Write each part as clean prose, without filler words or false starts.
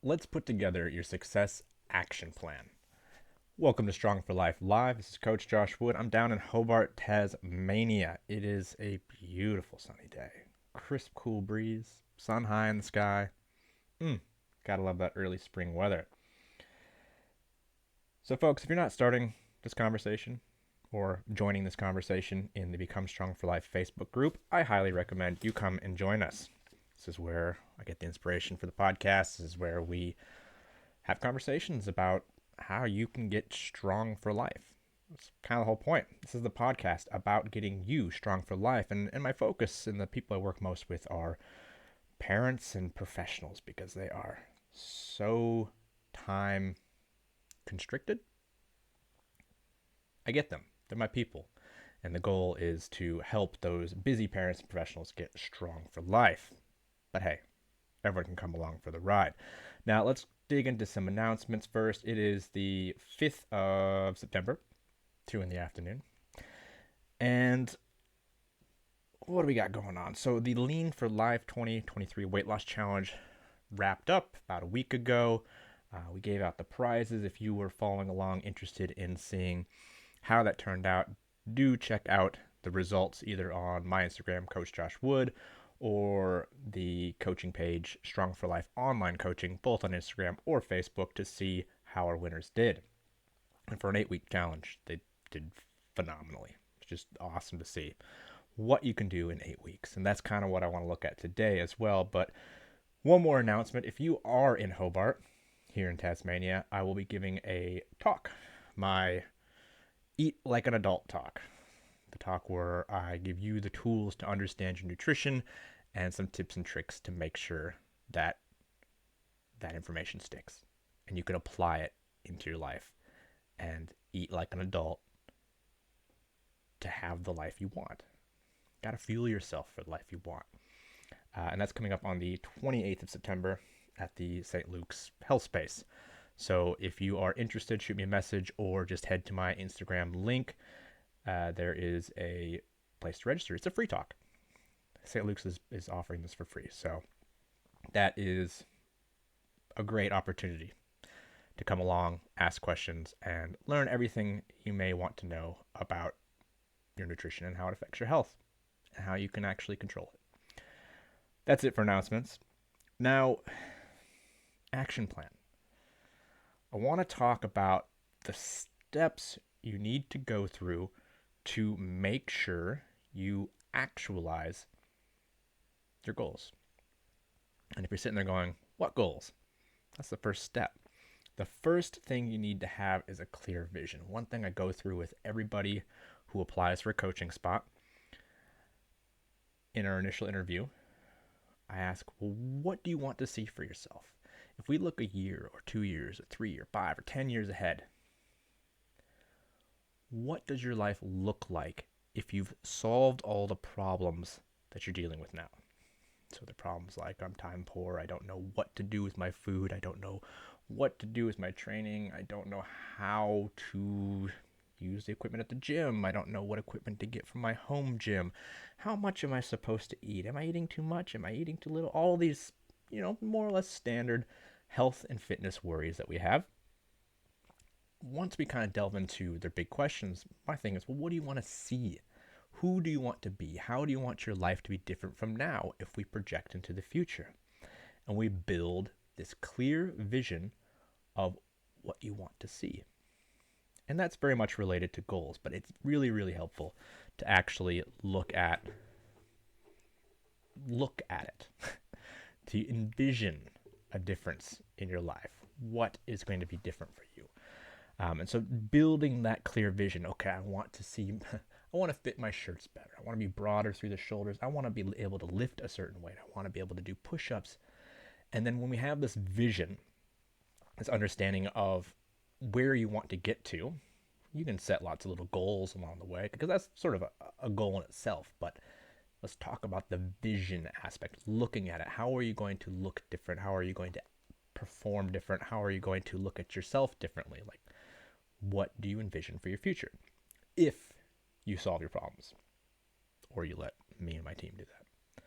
Let's put together your success action plan. Welcome to Strong for Life Live. This is Coach Josh Wood. I'm down in Hobart, Tasmania. It is a beautiful sunny day. Crisp, cool breeze, sun high in the sky. Gotta love that early spring weather. So, folks, if you're not starting this conversation or joining this conversation in the Become Strong for Life Facebook group, I highly recommend you come and join us. This is where I get the inspiration for the podcast. This is where we have conversations about how you can get strong for life. That's kind of the whole point. This is the podcast about getting you strong for life. And my focus and the people I work most with are parents and professionals because they are so time constricted. I get them. They're my people. And the goal is to help those busy parents and professionals get strong for life. But hey, everyone can come along for the ride. Now, let's dig into some announcements first. It is the 5th of September, 2 in the afternoon. And what do we got going on? So, the Lean for Life 2023 Weight Loss Challenge wrapped up about a week ago. We gave out the prizes. If you were following along, interested in seeing how that turned out, do check out the results either on my Instagram, Coach Josh Wood, or the coaching page, Strong for Life Online Coaching, both on Instagram or Facebook, to see how our winners did. And for an 8-week challenge, they did phenomenally. It's just awesome to see what you can do in 8 weeks. And that's kind of what I want to look at today as well. But one more announcement. If you are in Hobart, here in Tasmania, I will be giving a talk, my Eat Like an Adult talk. The talk where I give you the tools to understand your nutrition and some tips and tricks to make sure that that information sticks and you can apply it into your life and eat like an adult to have the life you want. Got to fuel yourself for the life you want. And that's coming up on the 28th of September at the St. Luke's Health Space. So if you are interested, shoot me a message or just head to my Instagram link. There is a place to register. It's a free talk. St. Luke's is offering this for free. So that is a great opportunity to come along, ask questions, and learn everything you may want to know about your nutrition and how it affects your health and how you can actually control it. That's it for announcements. Now, action plan. I want to talk about the steps you need to go through to make sure you actualize your goals. And if you're sitting there going, what goals? That's the first step. The first thing you need to have is a clear vision. One thing I go through with everybody who applies for a coaching spot in our initial interview, I ask, well, what do you want to see for yourself? If we look a year or 2 years or 3 or 5 or 10 years ahead, what does your life look like if you've solved all the problems that you're dealing with now? So the problems like I'm time poor, I don't know what to do with my food, I don't know what to do with my training, I don't know how to use the equipment at the gym, I don't know what equipment to get from my home gym, how much am I supposed to eat, am I eating too much, am I eating too little, all these, more or less standard health and fitness worries that we have. Once we kind of delve into their big questions, my thing is, well, what do you want to see? Who do you want to be? How do you want your life to be different from now if we project into the future? And we build this clear vision of what you want to see. And that's very much related to goals, but it's really, really helpful to actually look at it, to envision a difference in your life. What is going to be different for you? And so building that clear vision, okay, I want to fit my shirts better. I want to be broader through the shoulders. I want to be able to lift a certain weight. I want to be able to do push-ups. And then when we have this vision, this understanding of where you want to get to, you can set lots of little goals along the way because that's sort of a goal in itself. But let's talk about the vision aspect, looking at it. How are you going to look different? How are you going to perform different? How are you going to look at yourself differently? Like, what do you envision for your future if you solve your problems or you let me and my team do that?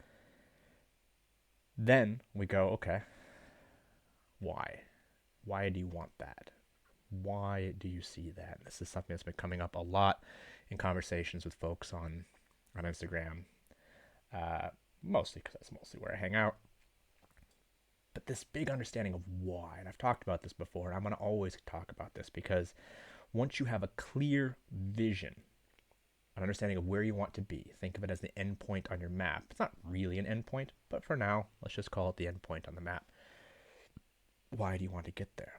Then we go, okay, why? Why do you want that? Why do you see that? This is something that's been coming up a lot in conversations with folks on Instagram, uh, mostly because that's mostly where I hang out. But this big understanding of why, and I've talked about this before, and I'm going to always talk about this because once you have a clear vision, an understanding of where you want to be, think of it as the endpoint on your map. It's not really an endpoint, but for now, let's just call it the endpoint on the map. Why do you want to get there?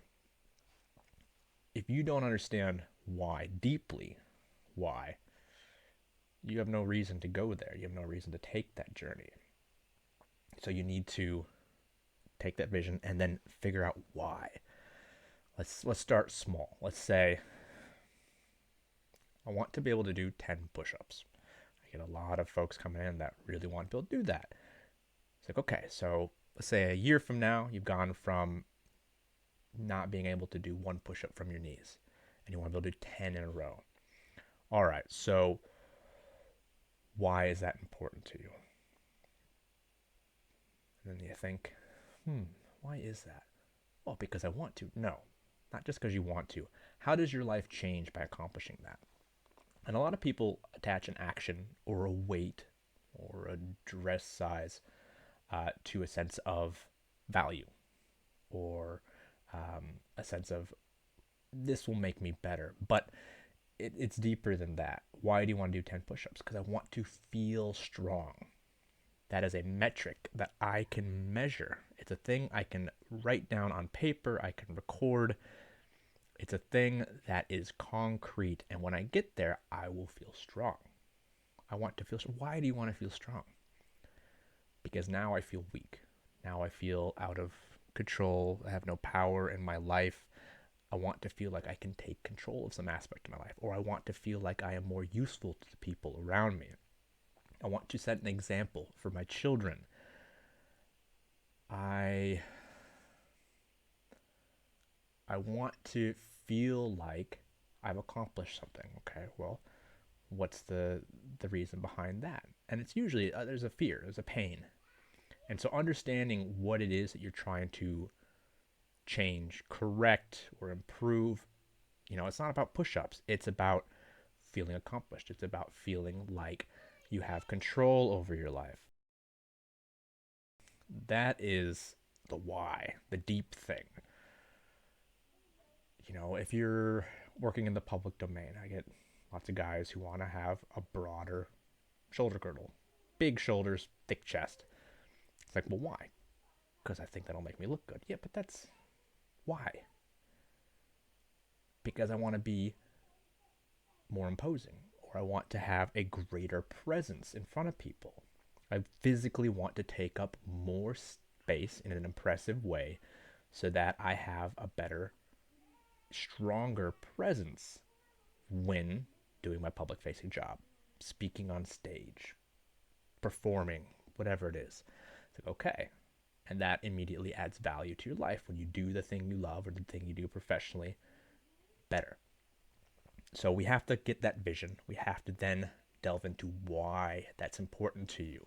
If you don't understand why deeply, why, you have no reason to go there. You have no reason to take that journey. So you need to take that vision and then figure out why. Let's start small. Let's say I want to be able to do 10 push-ups. I get a lot of folks coming in that really want to be able to do that. It's like, okay, so let's say a year from now, you've gone from not being able to do one push-up from your knees, and you want to be able to do 10 in a row. All right, so why is that important to you? And then you think, why is that? Well, because I want to. No, not just because you want to. How does your life change by accomplishing that? And a lot of people attach an action or a weight or a dress size to a sense of value or a sense of this will make me better. But it's deeper than that. Why do you want to do 10 push-ups? Because I want to feel strong. That is a metric that I can measure. It's a thing I can write down on paper, I can record. It's a thing that is concrete, and when I get there, I will feel strong. I want to feel strong. Why do you want to feel strong? Because now I feel weak. Now I feel out of control. I have no power in my life. I want to feel like I can take control of some aspect of my life, or I want to feel like I am more useful to the people around me. I want to set an example for my children. I want to feel like I've accomplished something. Okay, well, what's the reason behind that? And it's usually there's a fear, there's a pain. And so understanding what it is that you're trying to change, correct, or improve, it's not about push-ups. It's about feeling accomplished. It's about feeling like you have control over your life. That is the why, the deep thing. If you're working in the public domain, I get lots of guys who want to have a broader shoulder girdle, big shoulders, thick chest. It's like, well, why? Because I think that'll make me look good. Yeah, but that's why. Because I want to be more imposing, or I want to have a greater presence in front of people. I physically want to take up more space in an impressive way so that I have a better, stronger presence when doing my public facing job, speaking on stage, performing, whatever it is. It's like, okay. And that immediately adds value to your life when you do the thing you love or the thing you do professionally better. So we have to get that vision. We have to then delve into why that's important to you.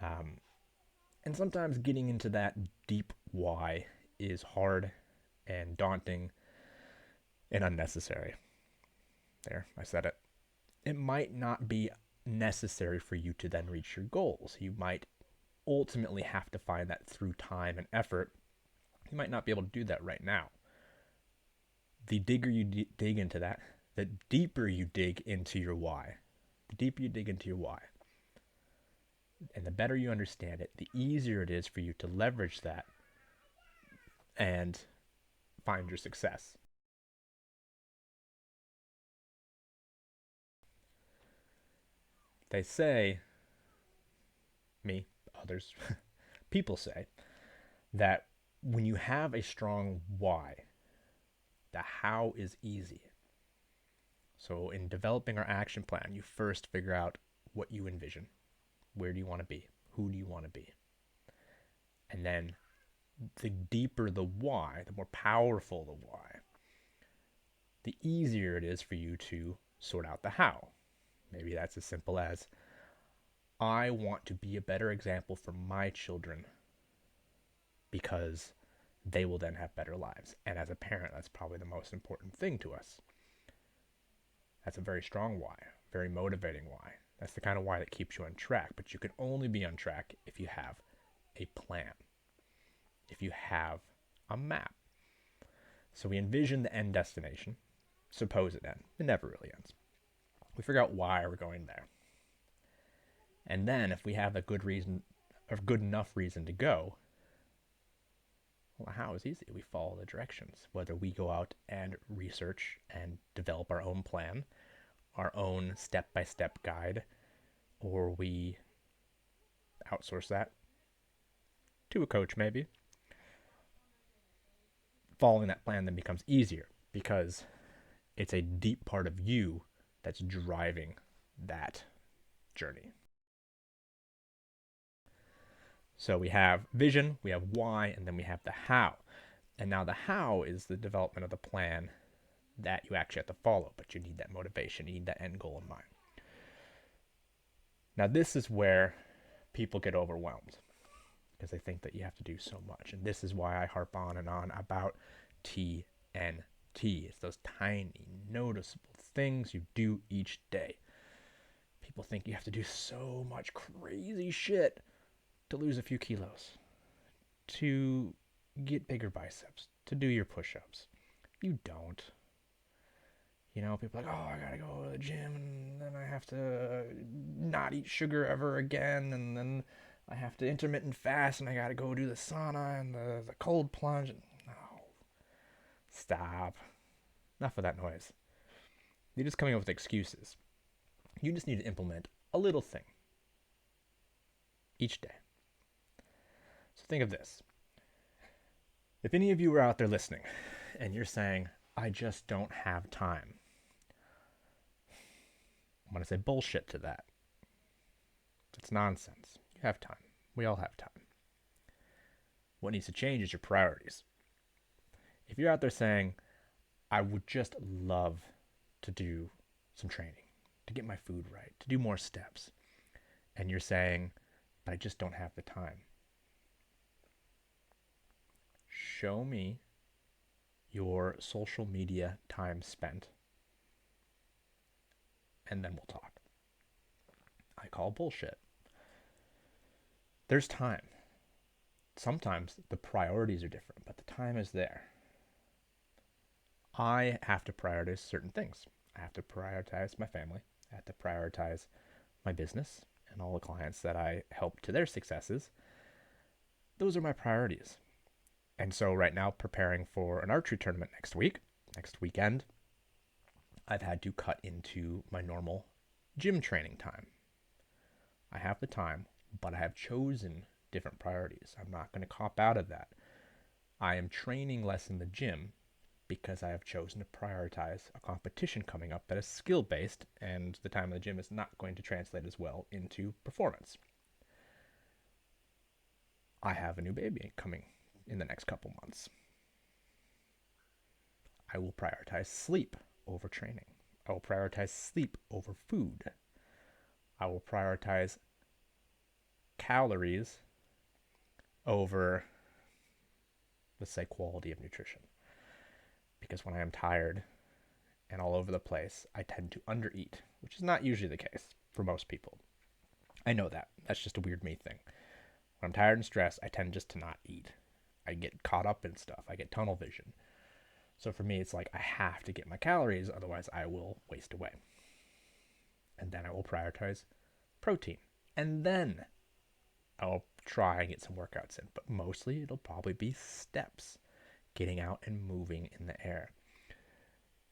And sometimes getting into that deep why is hard and daunting and unnecessary. There, I said it. It might not be necessary for you to then reach your goals. You might ultimately have to find that through time and effort. You might not be able to do that right now. The deeper you dig into that, the deeper you dig into your why. The deeper you dig into your why. And the better you understand it, the easier it is for you to leverage that and find your success. They say, me, others, people say, that when you have a strong why, the how is easy. So in developing our action plan, you first figure out what you envision. Where do you want to be? Who do you want to be? And then the deeper the why, the more powerful the why, the easier it is for you to sort out the how. Maybe that's as simple as, I want to be a better example for my children because they will then have better lives. And as a parent, that's probably the most important thing to us. That's a very strong why, very motivating why. That's the kind of why that keeps you on track. But you can only be on track if you have a plan, if you have a map. So we envision the end destination, supposed end. It never really ends. We figure out why we're going there. And then if we have a good reason, or good enough reason to go, well, how is easy. We follow the directions. Whether we go out and research and develop our own plan, our own step-by-step guide, or we outsource that to a coach maybe, following that plan then becomes easier because it's a deep part of you that's driving that journey. So we have vision, we have why, and then we have the how. And now the how is the development of the plan that you actually have to follow, but you need that motivation, you need that end goal in mind. Now this is where people get overwhelmed because they think that you have to do so much. And this is why I harp on and on about TNT. It's those tiny, noticeable things you do each day. People think you have to do so much crazy shit to lose a few kilos, to get bigger biceps, to do your push-ups. You don't. You know, people are like, oh, I gotta go to the gym, and then I have to not eat sugar ever again, and then I have to intermittent fast, and I gotta go do the sauna and the cold plunge. No. Stop. Enough of that noise. You're just coming up with excuses. You just need to implement a little thing each day. So think of this. If any of you are out there listening and you're saying, I just don't have time, I'm going to say bullshit to that. It's nonsense. You have time. We all have time. What needs to change is your priorities. If you're out there saying, I would just love to do some training, to get my food right, to do more steps, and you're saying, but I just don't have the time, show me your social media time spent, and then we'll talk. I call bullshit. There's time. Sometimes the priorities are different, but the time is there. I have to prioritize certain things. I have to prioritize my family. I have to prioritize my business and all the clients that I help to their successes. Those are my priorities. And so right now, preparing for an archery tournament next weekend, I've had to cut into my normal gym training time. I have the time, but I have chosen different priorities. I'm not going to cop out of that. I am training less in the gym because I have chosen to prioritize a competition coming up that is skill-based, and the time in the gym is not going to translate as well into performance. I have a new baby coming in the next couple months. I will prioritize sleep over training. I will prioritize sleep over food. I will prioritize calories over, let's say, quality of nutrition. Because when I am tired and all over the place, I tend to undereat, which is not usually the case for most people. I know that. That's just a weird me thing. When I'm tired and stressed, I tend just to not eat. I get caught up in stuff. I get tunnel vision. So for me, it's like I have to get my calories, otherwise I will waste away. And then I will prioritize protein. And then I'll try and get some workouts in. But mostly it'll probably be steps, getting out and moving in the air.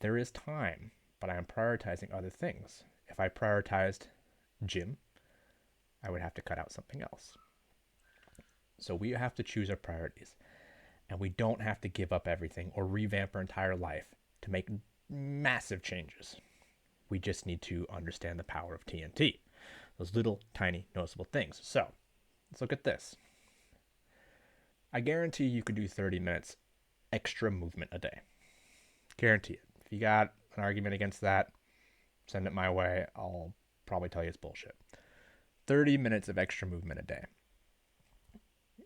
There is time, but I am prioritizing other things. If I prioritized gym, I would have to cut out something else. So we have to choose our priorities. And we don't have to give up everything or revamp our entire life to make massive changes. We just need to understand the power of TNT. Those little, tiny, noticeable things. So, let's look at this. I guarantee you could do 30 minutes extra movement a day. Guarantee it. If you got an argument against that, send it my way. I'll probably tell you it's bullshit. 30 minutes of extra movement a day.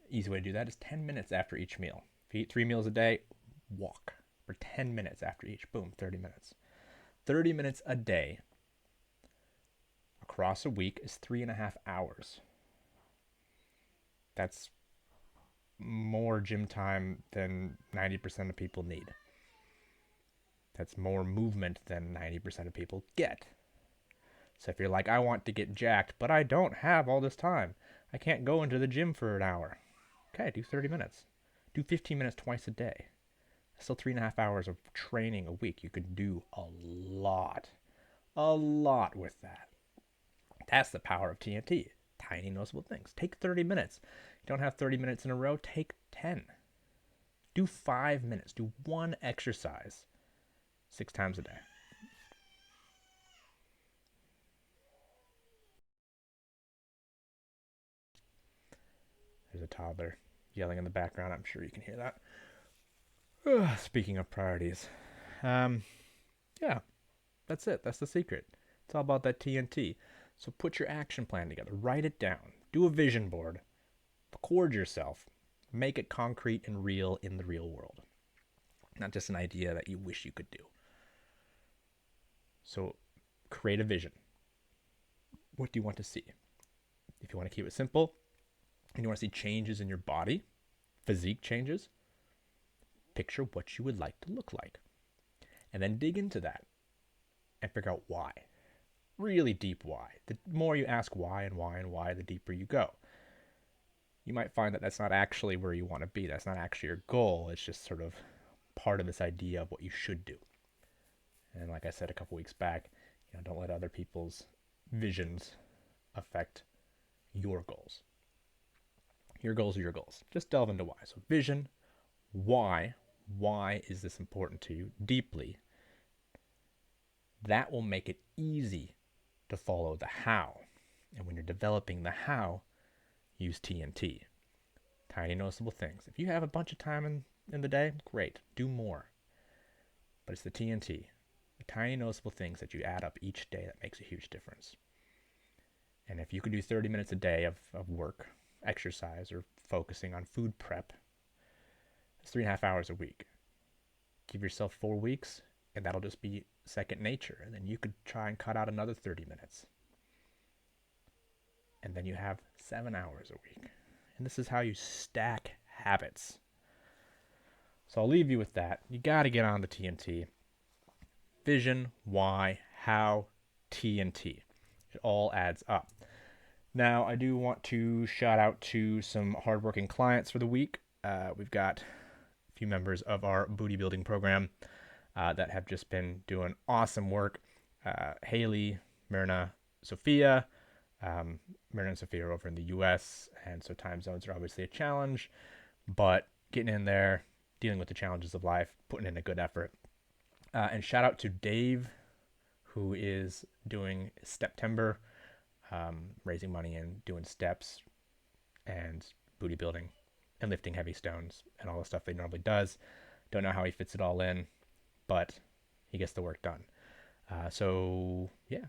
Easy way to do that is 10 minutes after each meal. If you eat 3 meals a day, walk for 10 minutes after each. Boom, 30 minutes. 30 minutes a day across a week is 3.5 hours. That's more gym time than 90% of people need. That's more movement than 90% of people get. So if you're like, I want to get jacked, but I don't have all this time, I can't go into the gym for an hour. Okay, do 30 minutes. Do 15 minutes twice a day. Still 3.5 hours of training a week. You could do a lot with that. That's the power of TNT. Tiny noticeable things. Take 30 minutes. You don't have 30 minutes in a row, take 10. Do 5 minutes. Do one exercise 6 times a day. There's a toddler yelling in the background. I'm sure you can hear that. Speaking of priorities, yeah, that's it. That's the secret. It's all about that TNT. So put your action plan together. Write it down. Do a vision board. Record yourself. Make it concrete and real in the real world. Not just an idea that you wish you could do. So create a vision. What do you want to see? If you want to keep it simple and you want to see changes in your body, physique changes, picture what you would like to look like. And then dig into that and figure out why. Really deep why. The more you ask why and why and why, the deeper you go. You might find that that's not actually where you want to be. That's not actually your goal. It's just sort of part of this idea of what you should do. And like I said a couple weeks back, don't let other people's visions affect your goals. Your goals are your goals. Just delve into why. So vision, why. Why is this important to you deeply? That will make it easy to follow the how. And when you're developing the how, use TNT. Tiny noticeable things. If you have a bunch of time in the day, great. Do more. But it's the TNT. The tiny noticeable things that you add up each day that makes a huge difference. And if you could do 30 minutes a day of work, exercise, or focusing on food prep, it's 3.5 hours a week. Give yourself 4 weeks, and that'll just be second nature. And then you could try and cut out another 30 minutes. And then you have 7 hours a week. And this is how you stack habits. So I'll leave you with that. You got to get on the TNT. Vision, why, how, TNT. It all adds up. Now, I do want to shout out to some hardworking clients for the week. We've got a few members of our booty building program that have just been doing awesome work. Haley, Myrna, Sophia. Myrna and Sophia are over in the US, and so time zones are obviously a challenge, but getting in there, dealing with the challenges of life, putting in a good effort. And shout out to Dave, who is doing September, raising money and doing steps and booty building and lifting heavy stones and all the stuff that he normally does. Don't know how he fits it all in, but he gets the work done. So yeah,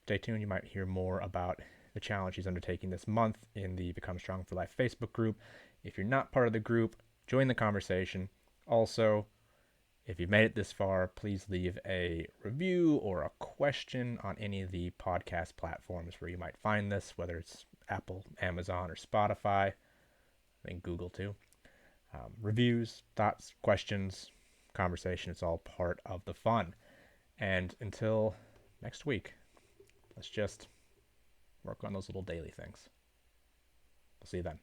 stay tuned. You might hear more about the challenge he's undertaking this month in the Become Strong for Life Facebook group. If you're not part of the group, join the conversation. Also, if you've made it this far, please leave a review or a question on any of the podcast platforms where you might find this, whether it's Apple, Amazon, or Spotify. I think Google too. Reviews, thoughts, questions, conversation, it's all part of the fun. And until next week, let's just work on those little daily things. We'll see you then.